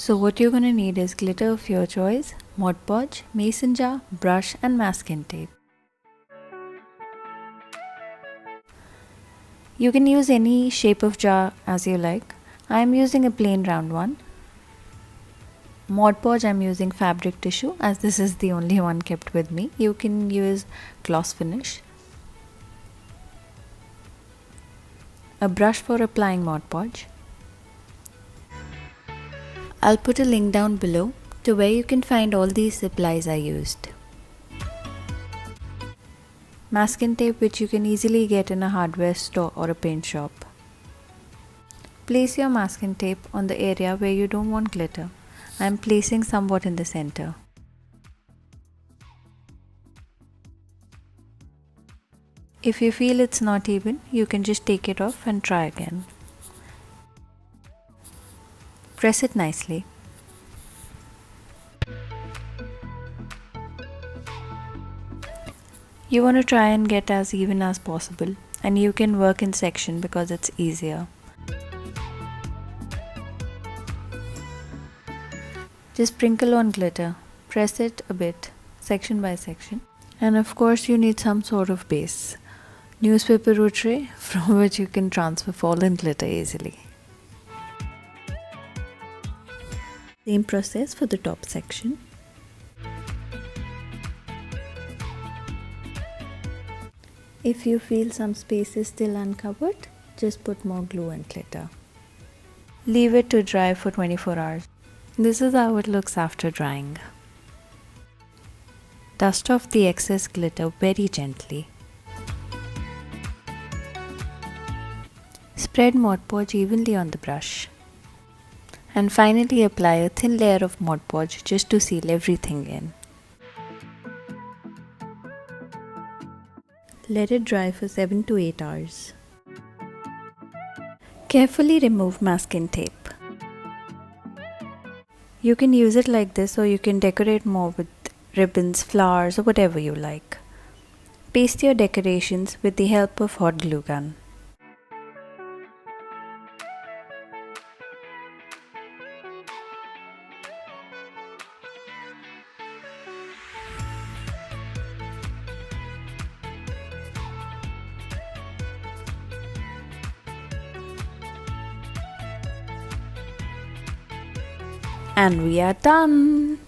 So what you're gonna need is glitter of your choice, Mod Podge, mason jar, brush and masking tape. You can use any shape of jar as you like. I am using a plain round one. Mod Podge, I am using fabric tissue as this is the only one kept with me. You can use gloss finish. A brush for applying Mod Podge. I'll put a link down below to where you can find all these supplies I used. Masking tape, which you can easily get in a hardware store or a paint shop. Place your masking tape on the area where you don't want glitter. I am placing somewhat in the center. If you feel it's not even, you can just take it off and try again. Press it nicely. You want to try and get as even as possible, and you can work in section because it's easier. Just sprinkle on glitter, press it a bit, section by section. And of course you need some sort of base. Newspaper root tray from which you can transfer fallen glitter easily. Same process for the top section. If you feel some space is still uncovered, just put more glue and glitter. Leave it to dry for 24 hours. This is how it looks after drying. Dust off the excess glitter very gently. Spread Mod Podge evenly on the brush. And finally apply a thin layer of Mod Podge just to seal everything in. Let it dry for 7 to 8 hours. Carefully remove masking tape. You can use it like this or you can decorate more with ribbons, flowers or whatever you like. Paste your decorations with the help of hot glue gun. And we are done!